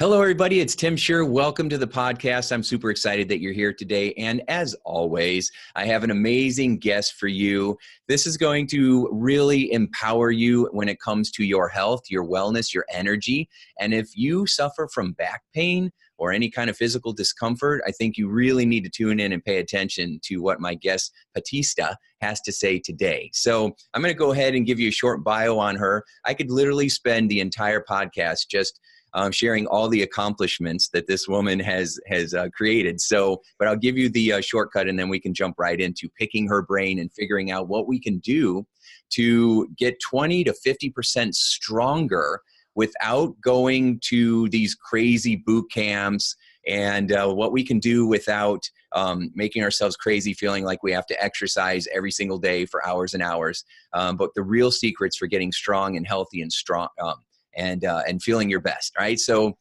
Hello, everybody. It's Tim Shurr. Welcome to the podcast. I'm super excited that you're here today. And as always, I have an amazing guest for you. This is going to really empower you when it comes to your health, your wellness, your energy. And if you suffer from back pain or any kind of physical discomfort, I think you really need to tune in and pay attention to what my guest, Batista, has to say today. So I'm going to go ahead and give you a short bio on her. I could literally spend the entire podcast just sharing all the accomplishments that this woman has created. So, but I'll give you the shortcut, and then we can jump right into picking her brain and figuring out what we can do to get 20 to 50% stronger without going to these crazy boot camps, and what we can do without making ourselves crazy, feeling like we have to exercise every single day for hours and hours. But the real secrets for getting strong and healthy and strong. And feeling your best, right? So,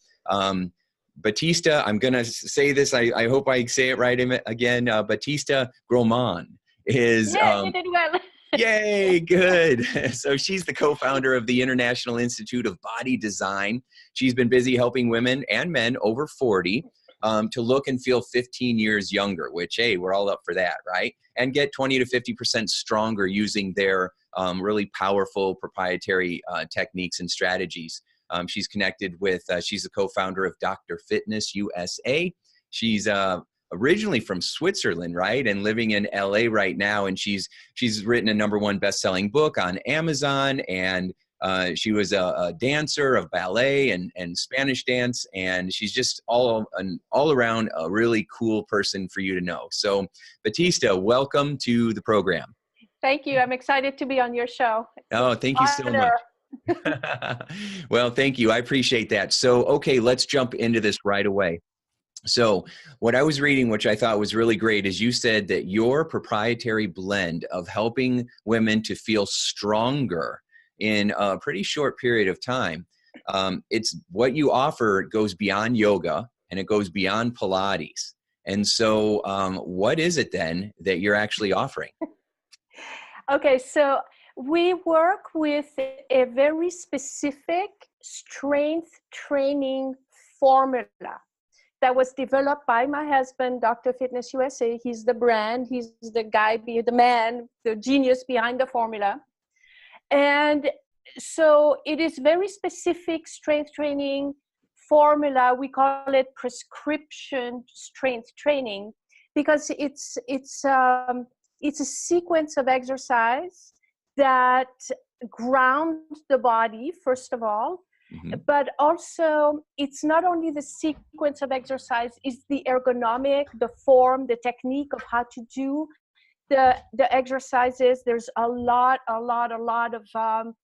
Batista, I'm going to say this. I hope I say it right again. Batista Gremaud is... Yeah, you did well. Yay, good. So she's the co-founder of the International Institute of Body Design. She's been busy helping women and men over 40 to look and feel 15 years younger, which, hey, we're all up for that, right? And get 20 to 50% stronger using their really powerful proprietary techniques and strategies. She's connected with, she's the co-founder of Dr. Fitness USA. She's originally from Switzerland, right? And living in LA right now. And she's written a #1 best-selling book on Amazon. And she was a dancer of ballet and Spanish dance. And she's just all around a really cool person for you to know. So Batista, welcome to the program. Thank you. I'm excited to be on your show. Oh, thank you so much. Well, thank you. I appreciate that. So, okay, let's jump into this right away. So what I was reading, which I thought was really great, is you said that your proprietary blend of helping women to feel stronger in a pretty short period of time, it's what you offer goes beyond yoga and it goes beyond Pilates. And so what is it then that you're actually offering? Okay, so we work with a very specific strength training formula that was developed by my husband, Dr. Fitness USA. He's the brand, he's the guy, the man, the genius behind the formula. And so it is very specific strength training formula. We call it prescription strength training because it's a sequence of exercise that ground the body, first of all, but also it's not only the sequence of exercise, it's the ergonomic, the form, the technique of how to do the exercises. There's a lot of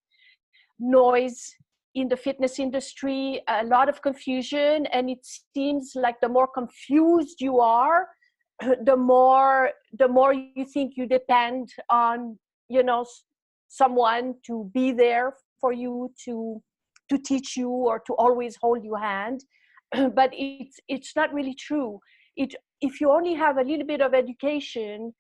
noise in the fitness industry, a lot of confusion, and it seems like the more confused you are, the more you think you depend on, someone to be there for you, to teach you or to always hold your hand. But it's not really true. If you only have a little bit of education,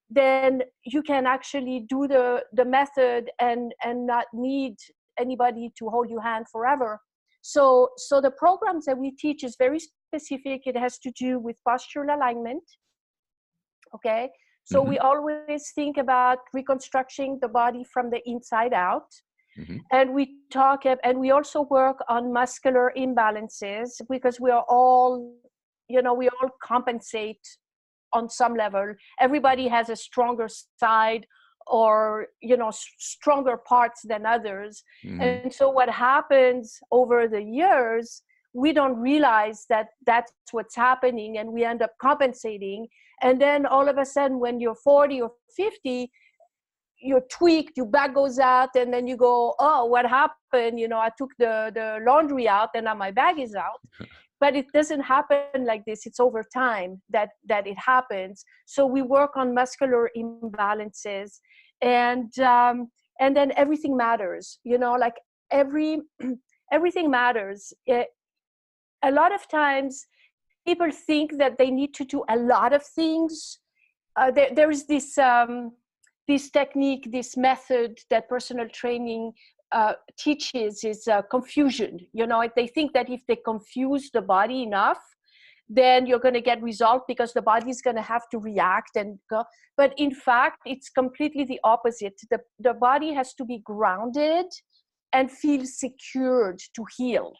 then you can actually do the method and not need anybody to hold your hand forever. So the programs that we teach is very specific. It has to do with postural alignment. Okay, so we always think about reconstructing the body from the inside out. And we also work on muscular imbalances because we all compensate on some level. Everybody has a stronger side or, stronger parts than others. And so what happens over the years, we don't realize that that's what's happening, and we end up compensating. And then all of a sudden, when you're 40 or 50, you're tweaked, your back goes out, and then you go, oh, what happened? I took the laundry out and now my bag is out. But it doesn't happen like this. It's over time that it happens. So we work on muscular imbalances, and then everything matters, like everything matters. A lot of times people think that they need to do a lot of things. There is this technique, this method that personal training teaches is confusion. You know, they think that if they confuse the body enough, then you're going to get result because the body is going to have to react and go. But in fact, it's completely the opposite. The body has to be grounded and feel secured to heal.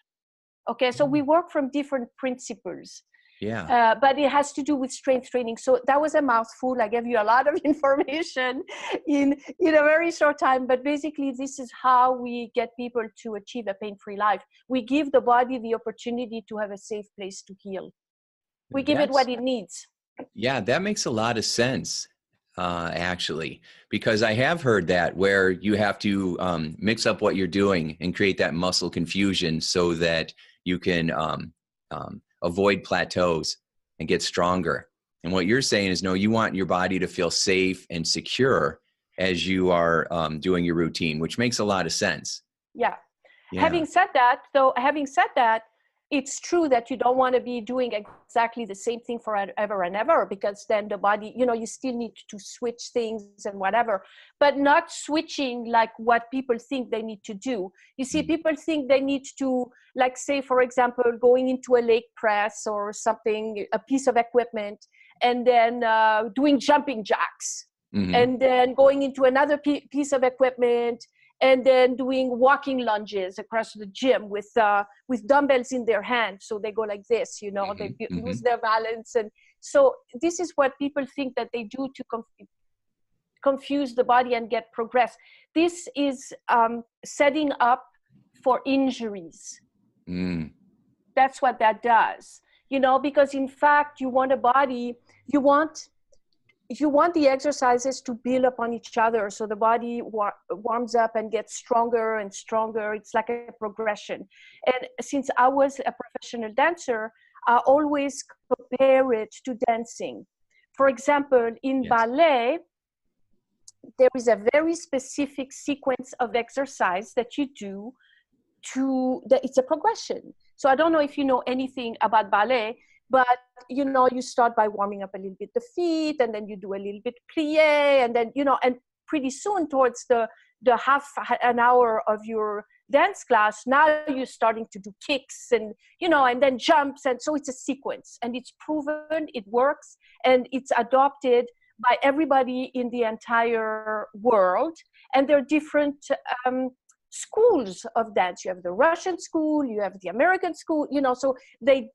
Okay, so we work from different principles. Yeah. But it has to do with strength training. So that was a mouthful. I gave you a lot of information in a very short time. But basically, this is how we get people to achieve a pain-free life. We give the body the opportunity to have a safe place to heal. We give it what it needs. Yeah, that makes a lot of sense, actually, because I have heard that where you have to mix up what you're doing and create that muscle confusion so that you can avoid plateaus and get stronger. And what you're saying is, no, you want your body to feel safe and secure as you are doing your routine, which makes a lot of sense. Yeah. Having said that, it's true that you don't want to be doing exactly the same thing forever and ever, because then the body, you still need to switch things and whatever, but not switching like what people think they need to do. You see, people think they need to, like, say, for example, going into a leg press or something, a piece of equipment, and then doing jumping jacks, and then going into another piece of equipment, and then doing walking lunges across the gym with dumbbells in their hand. So they go like this, they lose their balance. And so this is what people think that they do to confuse the body and get progress. This is setting up for injuries. That's what that does, because in fact, you want a body, you want the exercises to build upon each other, so the body warms up and gets stronger and stronger. It's like a progression. And since I was a professional dancer, I always compare it to dancing. For example, in ballet, there is a very specific sequence of exercise that you do it's a progression. So I don't know if you know anything about ballet, but you start by warming up a little bit the feet, and then you do a little bit plie, and then and pretty soon towards the half an hour of your dance class, now you're starting to do kicks and and then jumps, and so it's a sequence, and it's proven, it works, and it's adopted by everybody in the entire world. And there are different schools of dance. You have the Russian school, you have the American school, so they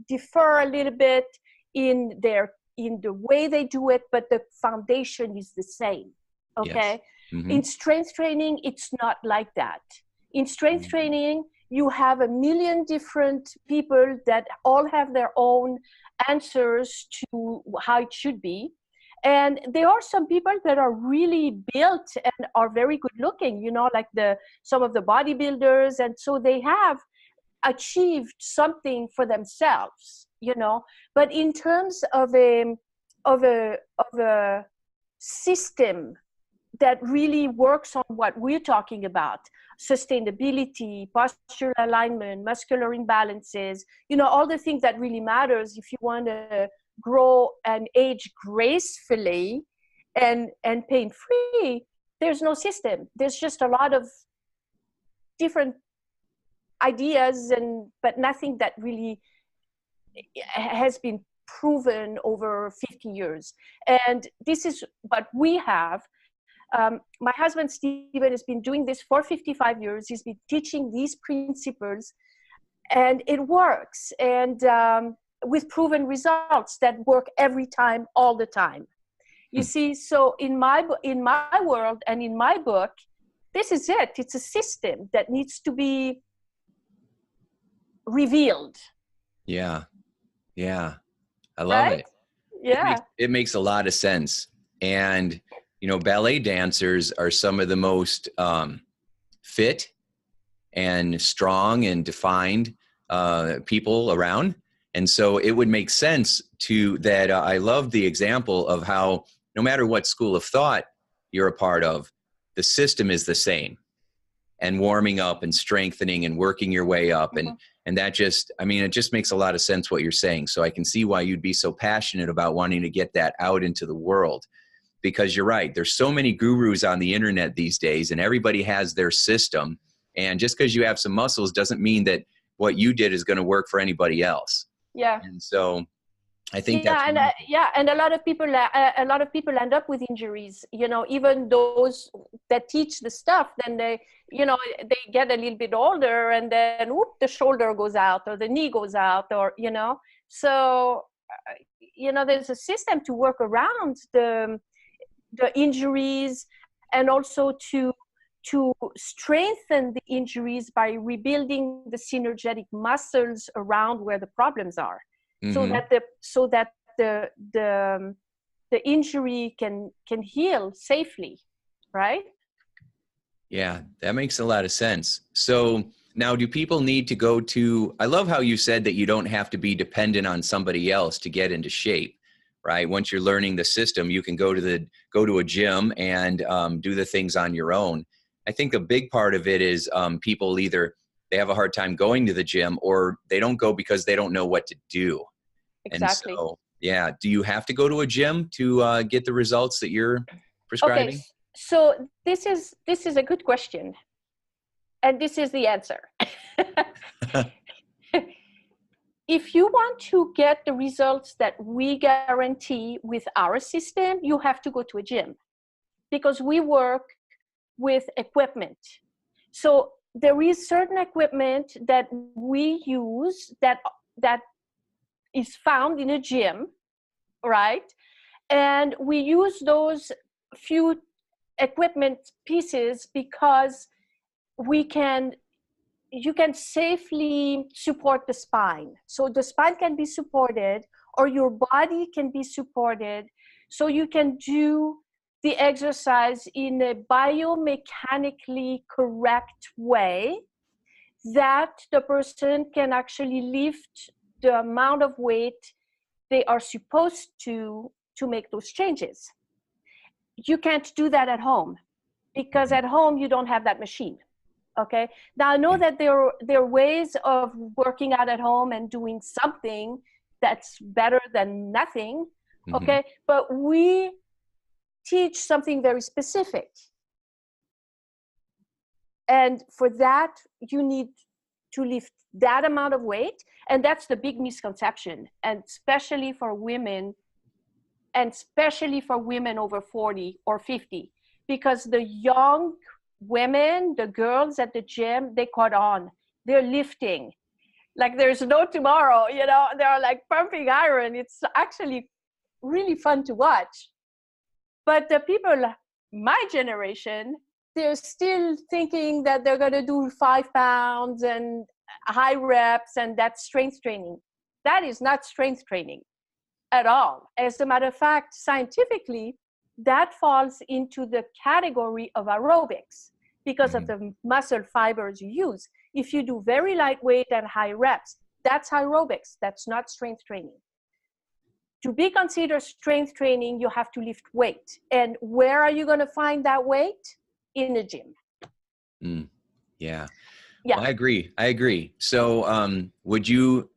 differ a little bit in the way they do it, but the foundation is the same. Okay. Yes. In strength training, it's not like that. In strength training, you have a million different people that all have their own answers to how it should be. And there are some people that are really built and are very good looking, like some of the bodybuilders. And so they have achieved something for themselves, but in terms of a system that really works on what we're talking about, sustainability, postural alignment, muscular imbalances, all the things that really matters if you want to grow and age gracefully and pain-free. There's no system. There's just a lot of different ideas, but nothing that really has been proven over 50 years. And this is what we have. My husband, Steven, has been doing this for 55 years. He's been teaching these principles, and it works. And with proven results that work every time, all the time. You see, so in my world and in my book, this is it. It's a system that needs to be revealed. Yeah. I love it. Yeah. It makes a lot of sense. And, ballet dancers are some of the most fit and strong and defined people around. And so it would make sense that I love the example of how no matter what school of thought you're a part of, the system is the same, and warming up and strengthening and working your way up. And that just, it just makes a lot of sense what you're saying. So I can see why you'd be so passionate about wanting to get that out into the world. because you're right. There's so many gurus on the internet these days, and everybody has their system. And just because you have some muscles doesn't mean that what you did is going to work for anybody else. Yeah. And so I think Yeah, that's and and a lot of people end up with injuries. You know, even those that teach the stuff, then they get a little bit older, and then whoop, the shoulder goes out or the knee goes out, or So there's a system to work around the injuries, and also to strengthen the injuries by rebuilding the synergetic muscles around where the problems are. Mm-hmm. So that the injury can heal safely, right? Yeah, that makes a lot of sense. So now, do people need to go to, I love how you said that you don't have to be dependent on somebody else to get into shape, right? Once you're learning the system, you can go to a gym and do the things on your own. I think a big part of it is people either they have a hard time going to the gym, or they don't go because they don't know what to do. Exactly. And so, yeah, do you have to go to a gym to get the results that you're prescribing? Okay, so this is a good question, and this is the answer. If you want to get the results that we guarantee with our system, you have to go to a gym, because we work with equipment. So there is certain equipment that we use that is found in a gym, right? And we use those few equipment pieces because you can safely support the spine. So the spine can be supported, or your body can be supported, so you can do the exercise in a biomechanically correct way, that the person can actually lift the amount of weight they are supposed to make those changes. You can't do that at home, because at home you don't have that machine. Okay. Now I know that there are ways of working out at home and doing something that's better than nothing. Okay. Mm-hmm. But we teach something very specific. And for that, you need to lift that amount of weight. And that's the big misconception. And especially for women, over 40 or 50, because the young women, the girls at the gym, they caught on. They're lifting like there's no tomorrow. They're like pumping iron. It's actually really fun to watch. But the people my generation, they're still thinking that they're going to do 5 pounds and high reps, and that's strength training. That is not strength training at all. As a matter of fact, scientifically, that falls into the category of aerobics because of the muscle fibers you use. If you do very lightweight and high reps, that's aerobics. That's not strength training. To be considered strength training, you have to lift weight. And where are you going to find that weight? In the gym. Yeah. Well, I agree. So would you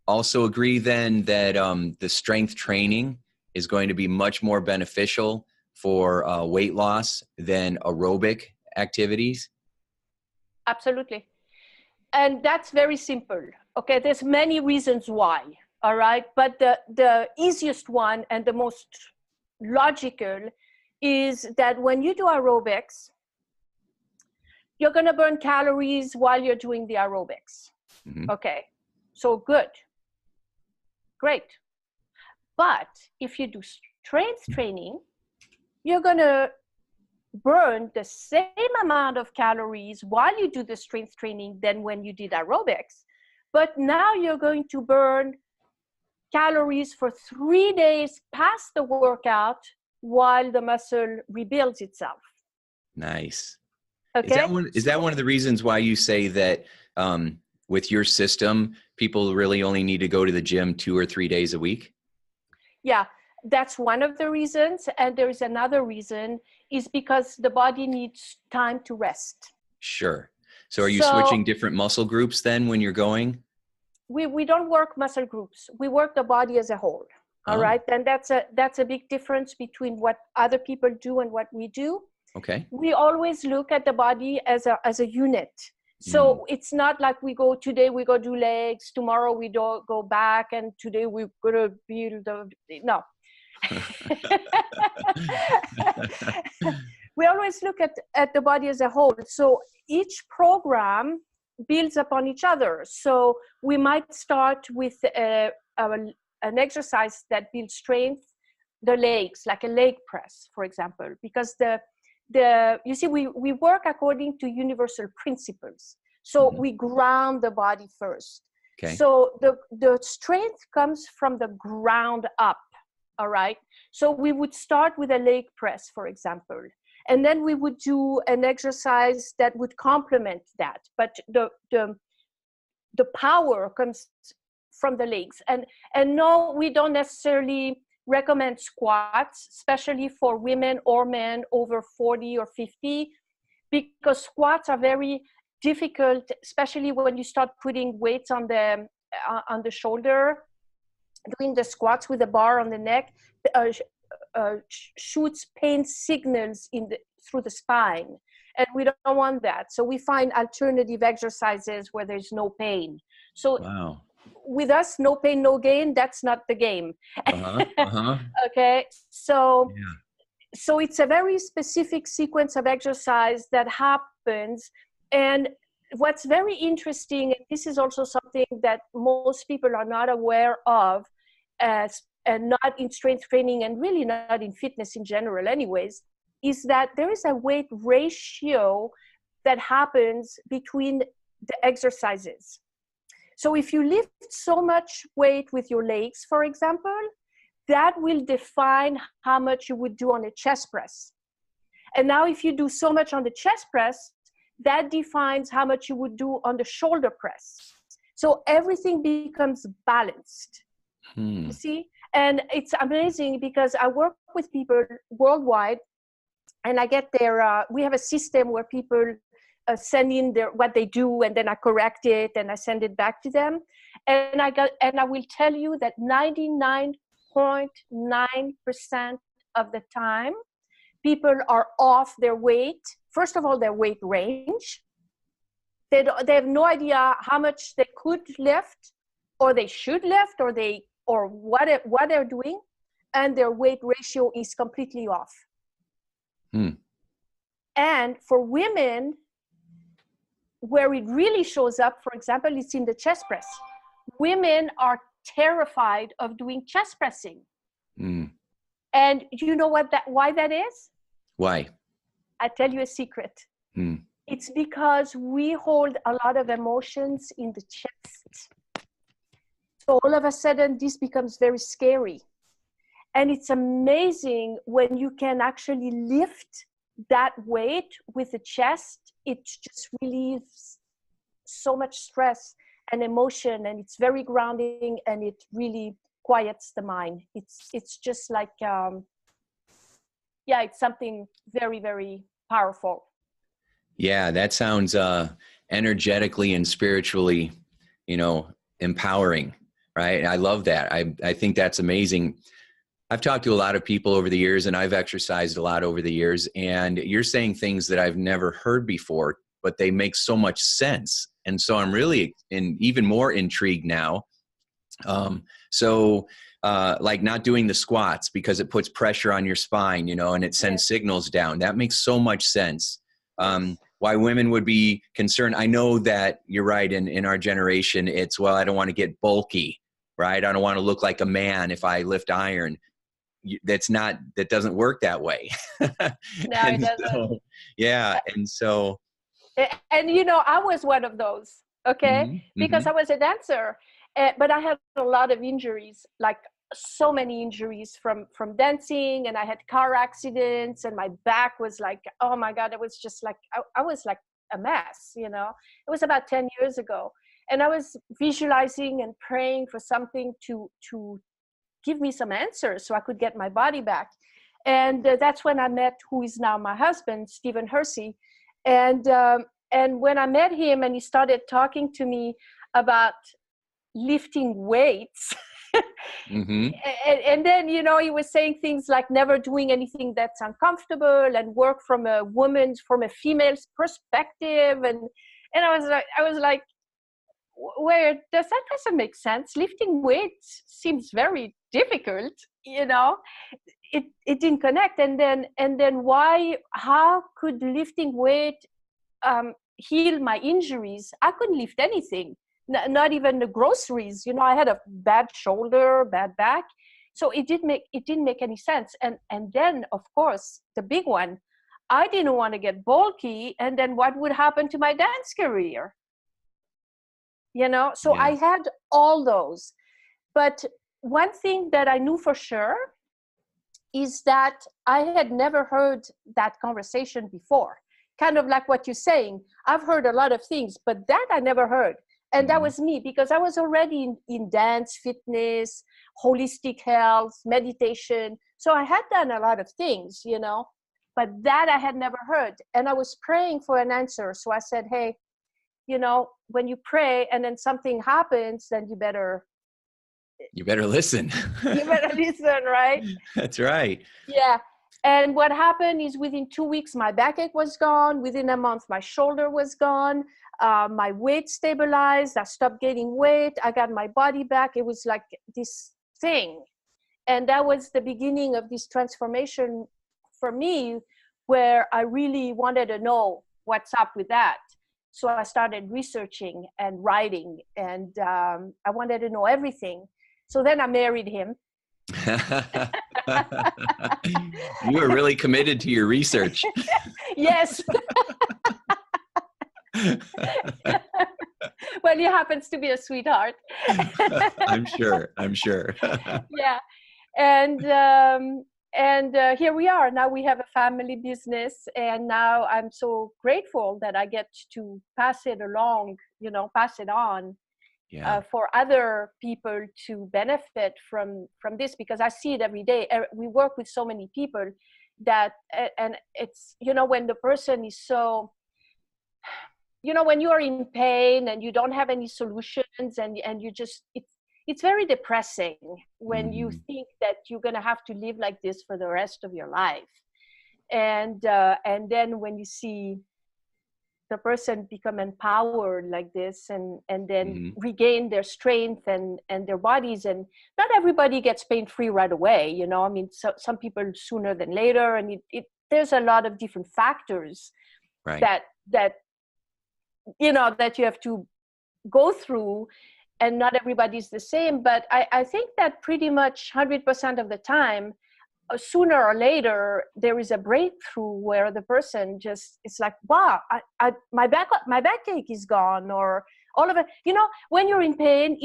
also agree then that the strength training is going to be much more beneficial for weight loss than aerobic activities? Absolutely. And that's very simple. Okay, there's many reasons why. All right. But the easiest one and the most logical is that when you do aerobics, you're going to burn calories while you're doing the aerobics. Mm-hmm. Okay. So good. Great. But if you do strength training, you're going to burn the same amount of calories while you do the strength training than when you did aerobics. But now you're going to burn calories for 3 days past the workout while the muscle rebuilds itself. Nice. Okay. Is that one of the reasons why you say that with your system, people really only need to go to the gym 2 or 3 days a week? Yeah, that's one of the reasons. And there is another reason, is because the body needs time to rest. Sure. So are you switching different muscle groups then when you're going? We don't work muscle groups. We work the body as a whole. All Oh, right, and that's a big difference between what other people do and what we do. okay. We always look at the body as a unit. Mm. So it's not like today we go do legs, tomorrow we don't go back, and today we're gonna build no. We always look at the body as a whole. So each program builds upon each other. So we might start with an exercise that builds strength, the legs, like a leg press, for example, because you see, we work according to universal principles. So Mhm. we ground the body first. Okay. So the strength comes from the ground up. All right. So we would start with a leg press, for example, and then we would do an exercise that would complement that. But the power comes from the legs. And no, we don't necessarily recommend squats, especially for women or men over 40 or 50, because squats are very difficult, especially when you start putting weights on the shoulder. Doing the squats with a bar on the neck shoots pain signals through the spine, and we don't want that. So we find alternative exercises where there's no pain. So Wow. with us, no pain, no gain. That's not the game. Uh-huh. Uh-huh. Okay, so Yeah. it's a very specific sequence of exercise that happens. And what's very interesting, and this is also something that most people are not aware of, and not in strength training and really not in fitness in general anyways, is that there is a weight ratio that happens between the exercises. So if you lift so much weight with your legs, for example, that will define how much you would do on a chest press. And now if you do so much on the chest press, that defines how much you would do on the shoulder press. So everything becomes balanced. You see? And it's amazing because I work with people worldwide, and I get we have a system where people send in what they do, and then I correct it and I send it back to them. And I will tell you that 99.9% of the time, people are off their weight. First of all, their weight range. They have no idea how much they could lift, or they should lift, or what they're doing, and their weight ratio is completely off. And for women, where it really shows up, for example, it's in the chest press. Women are terrified of doing chest pressing. And you know why that is? Why? I tell you a secret. It's because we hold a lot of emotions in the chest. So all of a sudden, this becomes very scary. And it's amazing when you can actually lift that weight with the chest. It just relieves so much stress and emotion, and it's very grounding, and it really quiets the mind. It's just like, it's something very, very powerful. Yeah, that sounds energetically and spiritually, empowering, right? I love that. I think that's amazing. I've talked to a lot of people over the years, and I've exercised a lot over the years, and you're saying things that I've never heard before, but they make so much sense. And so I'm really even more intrigued now. Like not doing the squats because it puts pressure on your spine, and it sends signals down. That makes so much sense. Why women would be concerned. I know that you're right. In our generation, it's, well, I don't want to get bulky, right? I don't want to look like a man if I lift iron. That doesn't work that way. No, it doesn't. So, yeah. And so. And I was one of those, okay? Because I was a dancer, but I had a lot of injuries, like so many injuries from dancing, and I had car accidents, and my back was like, oh my God, it was just like, I was like a mess, It was about 10 years ago. And I was visualizing and praying for something to give me some answers so I could get my body back. And that's when I met who is now my husband, Stephen Hersey. And when I met him and he started talking to me about lifting weights, Mm-hmm. And then, you know, he was saying things like never doing anything that's uncomfortable and work from a female's perspective. And I was like, where that doesn't make sense. Lifting weights seems very difficult, you know. It didn't connect. And then how could lifting weight heal my injuries? I couldn't lift anything, not even the groceries. You know, I had a bad shoulder, bad back, so it didn't make any sense. And then, of course, the big one, I didn't want to get bulky, and then what would happen to my dance career? You know, so I Yes. had all those. But one thing that I knew for sure is that I had never heard that conversation before. Kind of like what you're saying. I've heard a lot of things, but that I never heard. And that Mm-hmm. was me, because I was already in dance, fitness, holistic health, meditation. So I had done a lot of things, you know, but that I had never heard. And I was praying for an answer. So I said, hey, you know, when you pray and then something happens, then you better listen. listen, right? That's right. Yeah. And what happened is within 2 weeks, my backache was gone. Within a month, my shoulder was gone. My weight stabilized. I stopped gaining weight. I got my body back. It was like this thing. And that was the beginning of this transformation for me, where I really wanted to know what's up with that. So I started researching and writing, and I wanted to know everything. So then I married him. You are really committed to your research. Yes. Well, he happens to be a sweetheart. I'm sure. Yeah. And here we are. Now we have a family business, and now I'm so grateful that I get to pass it along, you know, pass it on. Yeah. For other people to benefit from this, because I see it every day. We work with so many people that, and it's, you know, when the person is so, you know, when you are in pain and you don't have any solutions, and you just, it's very depressing when you Mm-hmm. think that you're going to have to live like this for the rest of your life. And then when you see the person become empowered like this, and then Mm-hmm. regain their strength and their bodies. And not everybody gets pain free right away, you know. I mean, some people sooner than later, and there's a lot of different factors Right. that you know, that you have to go through, and not everybody's the same. But I think that pretty much 100% of the time, sooner or later, there is a breakthrough where the person just, it's like, wow, my backache is gone, or all of it. You know, when you're in pain,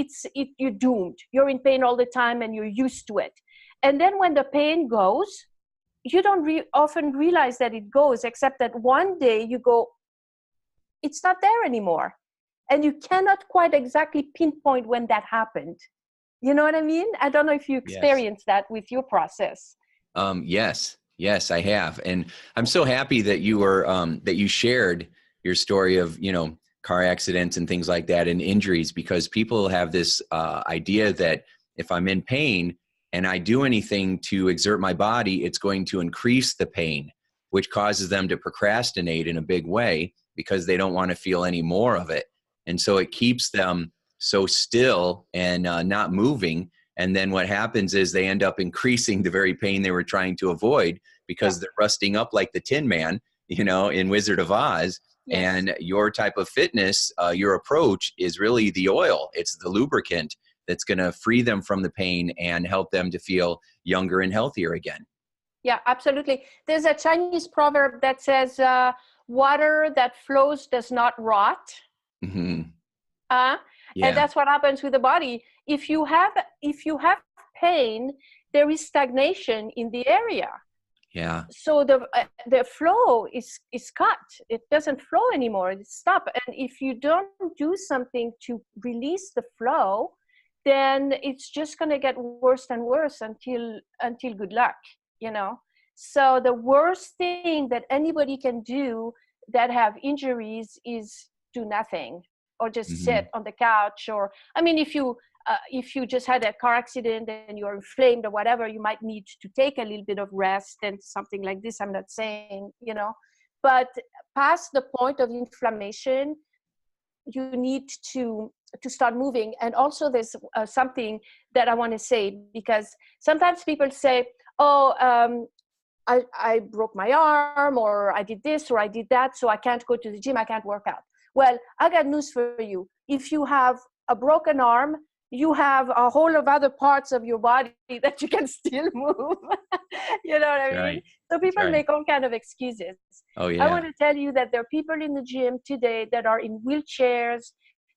you're doomed. You're in pain all the time, and you're used to it. And then when the pain goes, you don't often realize that it goes, except that one day you go, it's not there anymore. And you cannot quite exactly pinpoint when that happened. You know what I mean? I don't know if you Yes. experienced that with your process. Yes, I have. And I'm so happy that you were, that you shared your story of, you know, car accidents and things like that and injuries, because people have this idea that if I'm in pain and I do anything to exert my body, it's going to increase the pain, which causes them to procrastinate in a big way because they don't want to feel any more of it. And so it keeps them so still and not moving. And then what happens is they end up increasing the very pain they were trying to avoid, because they're rusting up like the Tin Man, you know, in Wizard of Oz. Yes. And your type of fitness, your approach is really the oil. It's the lubricant that's going to free them from the pain and help them to feel younger and healthier again. Yeah, absolutely. There's a Chinese proverb that says, water that flows does not rot. Mm-hmm. And Yeah. that's what happens with the body. If you have pain, there is stagnation in the area. Yeah. So the flow is cut. It doesn't flow anymore. It's stopped. And if you don't do something to release the flow, then it's just going to get worse and worse until good luck, you know. So the worst thing that anybody can do that have injuries is do nothing. or just Mm-hmm. sit on the couch. Or, I mean, if you just had a car accident and you're inflamed or whatever, you might need to take a little bit of rest and something like this. I'm not saying, but past the point of inflammation, you need to start moving. And also there's something that I want to say, because sometimes people say, oh, I broke my arm, or I did this, or I did that, so I can't go to the gym, I can't work out. Well, I got news for you. If you have a broken arm, you have a whole of other parts of your body that you can still move. You know what I mean? Right. So That's people right. make all kind of excuses. Oh, I want yeah. to tell you that there are people in the gym today that are in wheelchairs,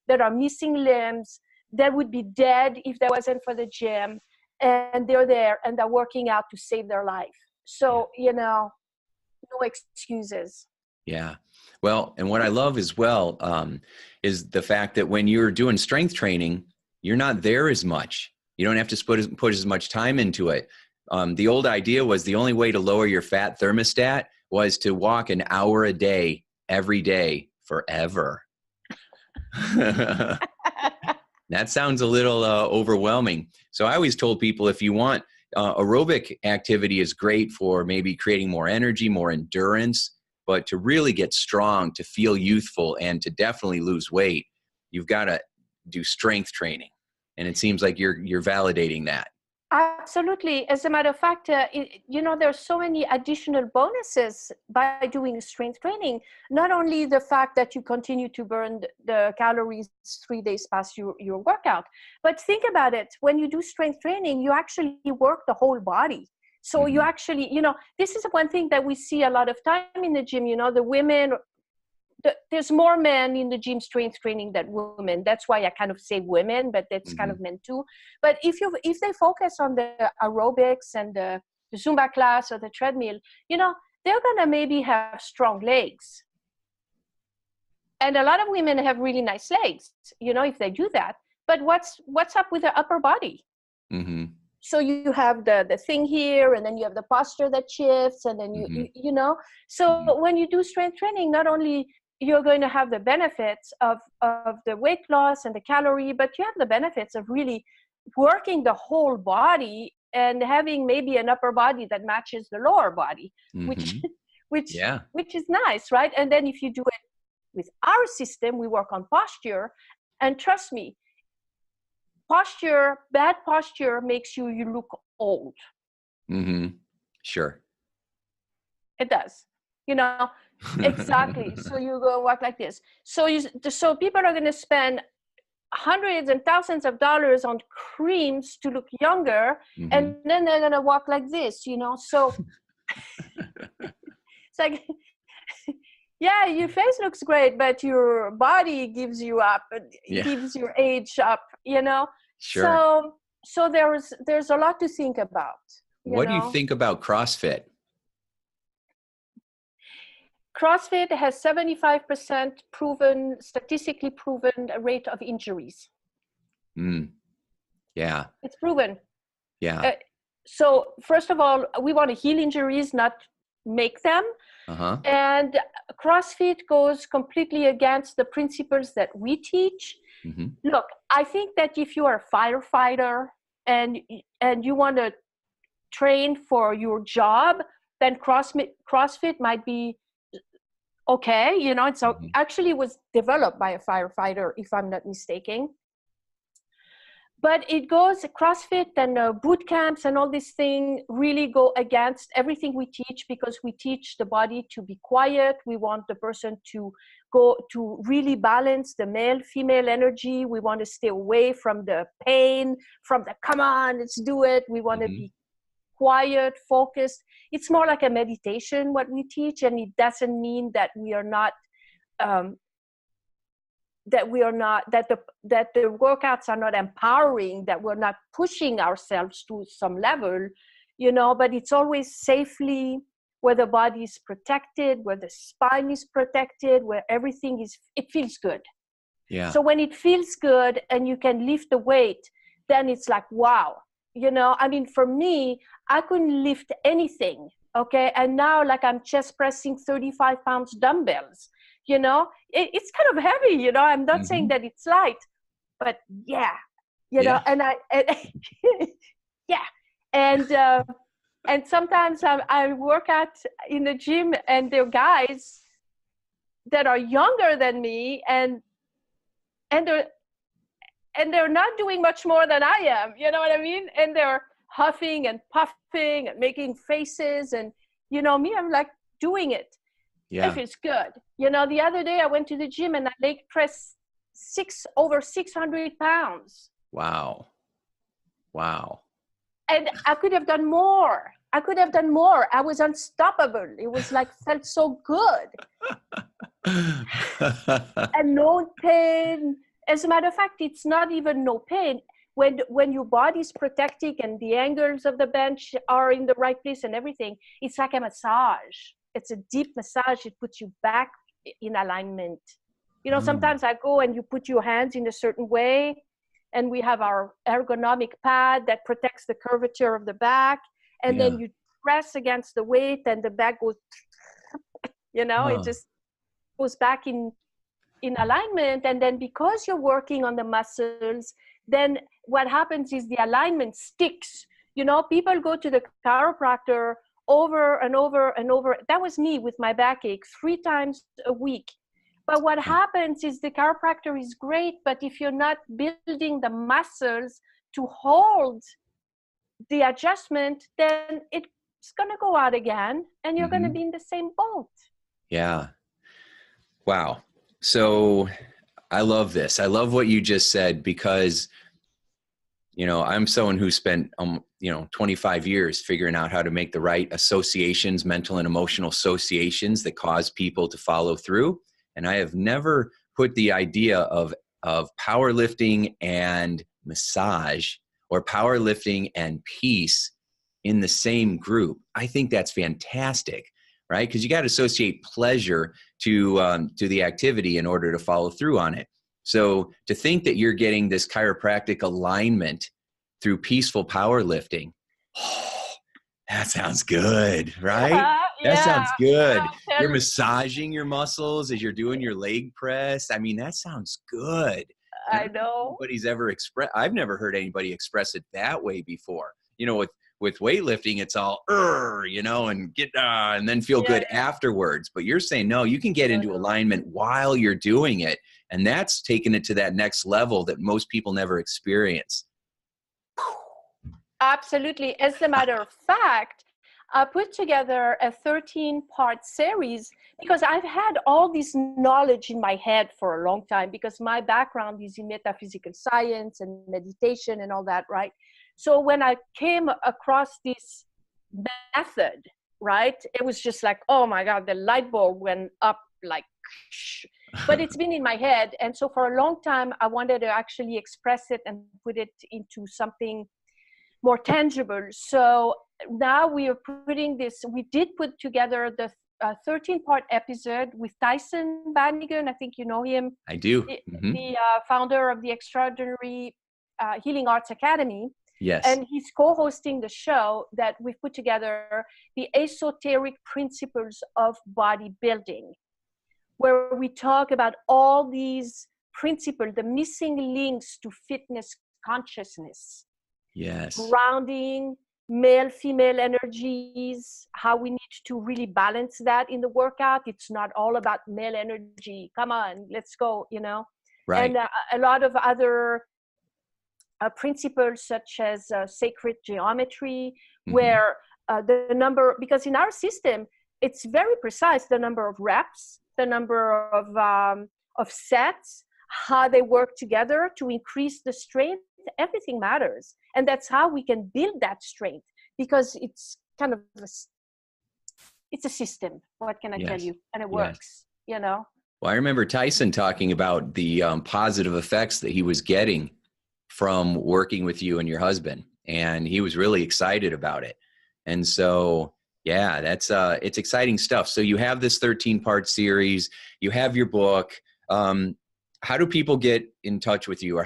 that are missing limbs, that would be dead if that wasn't for the gym. And they're there and they're working out to save their life. Yeah. So, no excuses. Yeah. Well, and what I love as well is the fact that when you're doing strength training, you're not there as much. You don't have to put as much time into it. The old idea was the only way to lower your fat thermostat was to walk an hour a day, every day, forever. That sounds a little overwhelming. So I always told people, if you want, aerobic activity is great for maybe creating more energy, more endurance, but to really get strong, to feel youthful, and to definitely lose weight, you've got to do strength training. And it seems like you're validating that. Absolutely. As a matter of fact, there's so many additional bonuses by doing strength training. Not only the fact that you continue to burn the calories 3 days past your workout, but think about it. When you do strength training, you actually work the whole body. So you actually, this is one thing that we see a lot of time in the gym, the women, there's more men in the gym strength training than women. That's why I kind of say women, but that's kind of men too. But if they focus on the aerobics and the Zumba class or the treadmill, they're gonna maybe have strong legs. And a lot of women have really nice legs, if they do that. But what's up with the upper body? Mm-hmm. So you have the thing here, and then you have the posture that shifts, and then So when you do strength training, not only you're going to have the benefits of the weight loss and the calorie, but you have the benefits of really working the whole body and having maybe an upper body that matches the lower body, which is nice, right? And then if you do it with our system, we work on posture, and trust me, bad posture makes you look old. Sure. It does, exactly. So you go walk like this. So people are going to spend hundreds and thousands of dollars on creams to look younger, and then they're going to walk like this, so it's like, yeah, your face looks great, but your body gives you up, gives your age up, Sure. So there's a lot to think about. What do you think about CrossFit? CrossFit has 75% statistically proven rate of injuries. Yeah. It's proven. Yeah. So first of all, we want to heal injuries, not make them. And CrossFit goes completely against the principles that we teach. Look, I think that if you are a firefighter and you want to train for your job, then CrossFit might be okay. It's actually was developed by a firefighter, if I'm not mistaken. But it goes, CrossFit and boot camps and all these things really go against everything we teach, because we teach the body to be quiet. We want the person to go to really balance the male-female energy. We want to stay away from the pain, from the come on, let's do it. We want to be quiet, focused. It's more like a meditation, what we teach, and it doesn't mean that we are not that the workouts are not empowering, that we're not pushing ourselves to some level, but it's always safely, where the body is protected, where the spine is protected, where everything it feels good. Yeah. So when it feels good and you can lift the weight, then it's like, wow. For me, I couldn't lift anything. Okay. And now, like, I'm chest pressing 35 pounds dumbbells, you know, it's kind of heavy, you know, I'm not saying that it's light, but yeah, you know, and yeah. And sometimes I work out in the gym and there are guys that are younger than me and they're not doing much more than I am, you know what I mean? And they're huffing and puffing and making faces, and you know me, I'm like doing it. It feels good. You know, the other day I went to the gym and I leg pressed over 600 pounds. Wow. And I could have done more. I was unstoppable. It was like, felt so good. And no pain. As a matter of fact, it's not even no pain. When your body's protecting and the angles of the bench are in the right place and everything, it's like a massage. It's a deep massage. It puts you back in alignment. You know, sometimes I go and you put your hands in a certain way, and we have our ergonomic pad that protects the curvature of the back, and then you press against the weight and the back goes, you know, it just goes back in alignment. And then because you're working on the muscles, then what happens is the alignment sticks. You know, people go to the chiropractor over and over and over. That was me with my backache 3 times a week. But what happens is the chiropractor is great, but if you're not building the muscles to hold the adjustment, then it's going to go out again and you're going to be in the same boat. Yeah. Wow. So I love this. I love what you just said, because, you know, I'm someone who spent, 25 years figuring out how to make the right associations, mental and emotional associations that cause people to follow through. And I have never put the idea of powerlifting and massage, or powerlifting and peace, in the same group. I think that's fantastic, right? Because you got to associate pleasure to the activity in order to follow through on it. So to think that you're getting this chiropractic alignment through peaceful powerlifting, that sounds good, right? That sounds good. You're massaging your muscles as you're doing your leg press. I mean, that sounds good. I know. I've never heard anybody express it that way before. You know, with weightlifting, it's all, you know, and get, and then feel good afterwards. But you're saying, no, you can get into alignment while you're doing it. And that's taking it to that next level that most people never experience. Absolutely. As a matter of fact, I put together a 13-part series because I've had all this knowledge in my head for a long time, because my background is in metaphysical science and meditation and all that, right? So when I came across this method, right, it was just like, oh my God, the light bulb went up like, but it's been in my head. And so for a long time, I wanted to actually express it and put it into something more tangible. So now we are putting this, we did put together the 13-part episode with Tyson Bannigan. I think you know him. I do. The founder of the Extraordinary Healing Arts Academy. Yes. And he's co-hosting the show that we've put together, the esoteric principles of bodybuilding, where we talk about all these principles, the missing links to fitness consciousness. Yes. Grounding, male, female energies, how we need to really balance that in the workout. It's not all about male energy. Come on, let's go, you know. Right. And a lot of other principles such as sacred geometry, where the number, because in our system, it's very precise, the number of reps, the number of sets, how they work together to increase the strength. Everything matters. And that's how we can build that strength, because it's kind of it's a system. What can I tell you? And it works, you know. Well, I remember Tyson talking about the positive effects that he was getting from working with you and your husband, and he was really excited about it. And so, yeah, that's it's exciting stuff. So you have this 13-part series, you have your book. How do people get in touch with you, or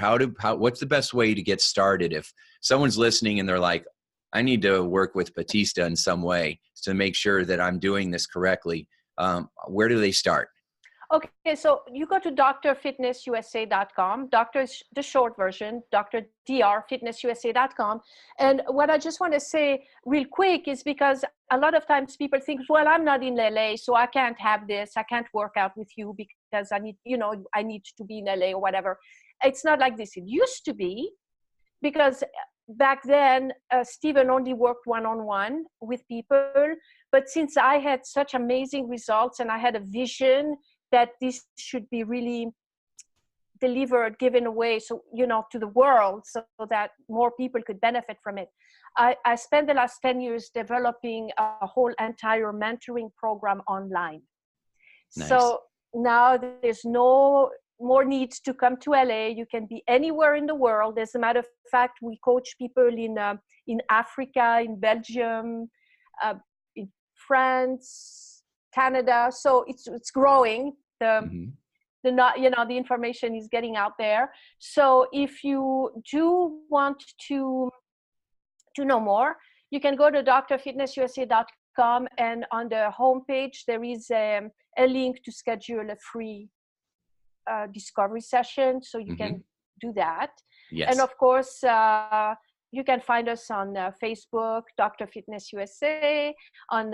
what's the best way to get started if someone's listening and they're like, I need to work with Batista in some way to make sure that I'm doing this correctly? Where do they start? Okay, so you go to drfitnessusa.com. Doctor is the short version, drfitnessusa.com. And what I just want to say real quick is because a lot of times people think, well, I'm not in LA, so I can't have this. I can't work out with you because I need, I need to be in LA or whatever. It's not like this. It used to be, because back then, Stephen only worked one-on-one with people. But since I had such amazing results and I had a vision that this should be really delivered, given away, so, to the world, so that more people could benefit from it. I spent the last 10 years developing a whole entire mentoring program online. Nice. So now there's no more needs to come to LA. You can be anywhere in the world. As a matter of fact, we coach people in Africa, in Belgium, in France, Canada. So it's growing. The information is getting out there. So if you do want to know more, you can go to drfitnessusa.com, and on the homepage there is a link to schedule a free discovery session, so you can do that. Yes. And of course, you can find us on Facebook, Dr. Fitness USA, on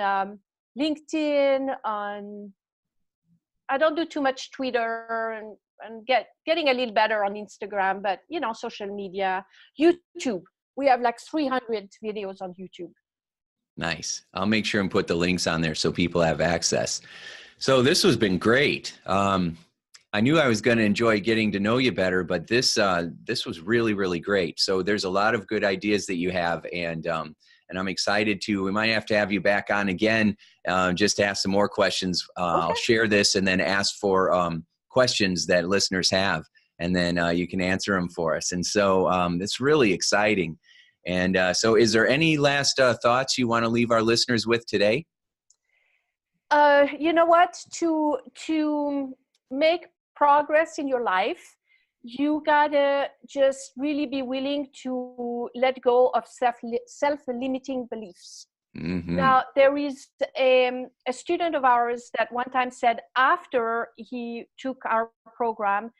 LinkedIn, on, I don't do too much Twitter, and getting a little better on Instagram, but social media, YouTube. We have like 300 videos on YouTube. Nice. I'll make sure and put the links on there so people have access. So this has been great. I knew I was going to enjoy getting to know you better, but this was really, really great. So there's a lot of good ideas that you have, and I'm excited we might have to have you back on again, just to ask some more questions. Okay. I'll share this and then ask for questions that listeners have, and then you can answer them for us. And so it's really exciting. And so is there any last thoughts you want to leave our listeners with today? You know what? To make progress in your life, you gotta just really be willing to let go of self-limiting beliefs. Now, there is a student of ours that one time said, after he took our program,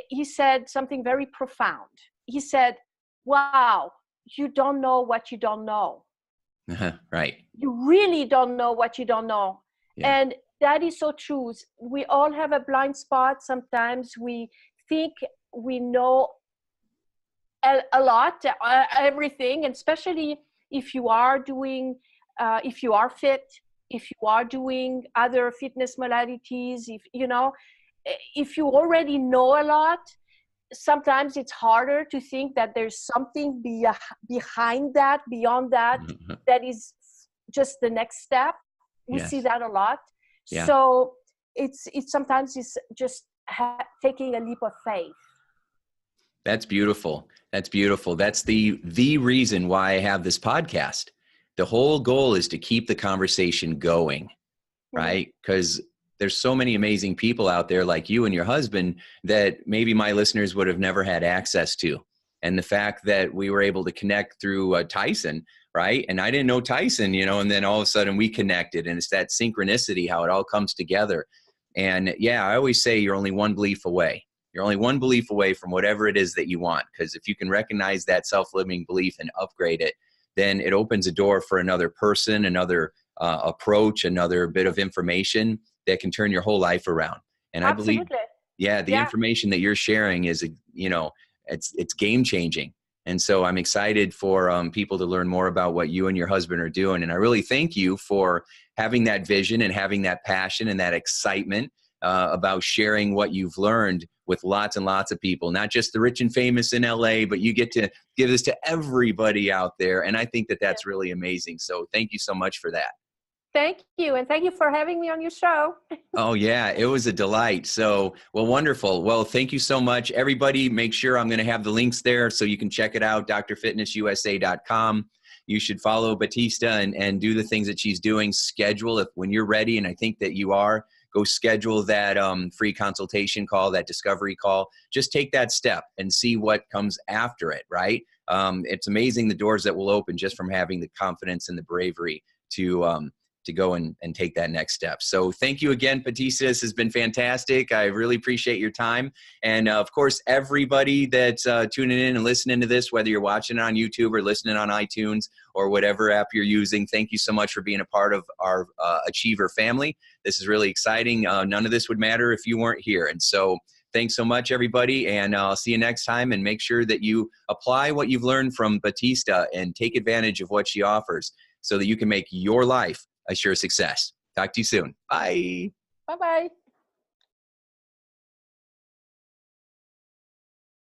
he said something very profound. He said, wow, you don't know what you don't know. Right. You really don't know what you don't know. Yeah. And that is so true. We all have a blind spot. Sometimes we think we know a lot, everything, and especially if you are doing, if you are fit, if you are doing other fitness modalities, if you already know a lot, sometimes it's harder to think that there's something behind that, beyond that, that is just the next step. We see that a lot. Yeah. So it's sometimes just taking a leap of faith. That's beautiful. That's beautiful. That's the reason why I have this podcast. The whole goal is to keep the conversation going, right? Because there's so many amazing people out there like you and your husband that maybe my listeners would have never had access to. And the fact that we were able to connect through Tyson, right? And I didn't know Tyson, and then all of a sudden we connected, and it's that synchronicity, how it all comes together. And yeah, I always say you're only one belief away. You're only one belief away from whatever it is that you want. Because if you can recognize that self-limiting belief and upgrade it, then it opens a door for another person, another approach, another bit of information that can turn your whole life around. And Absolutely. I believe, the information that you're sharing is, it's game changing. And so I'm excited for people to learn more about what you and your husband are doing. And I really thank you for having that vision and having that passion and that excitement about sharing what you've learned with lots and lots of people, not just the rich and famous in LA, but you get to give this to everybody out there. And I think that that's really amazing. So thank you so much for that. Thank you. And thank you for having me on your show. Oh, yeah, it was a delight. So, well, wonderful. Well, thank you so much. Everybody, make sure I'm going to have the links there so you can check it out, drfitnessusa.com. You should follow Batista and do the things that she's doing. Schedule when you're ready, and I think that you are. Go schedule that free consultation call, that discovery call. Just take that step and see what comes after it, right? It's amazing the doors that will open just from having the confidence and the bravery to to go and take that next step. So thank you again, Batista. This has been fantastic. I really appreciate your time. And of course, everybody that's tuning in and listening to this, whether you're watching it on YouTube or listening on iTunes or whatever app you're using, thank you so much for being a part of our Achiever family. This is really exciting. None of this would matter if you weren't here. And so thanks so much, everybody. And I'll see you next time. And make sure that you apply what you've learned from Batista and take advantage of what she offers so that you can make your life a sure success. Talk to you soon. Bye. Bye-bye.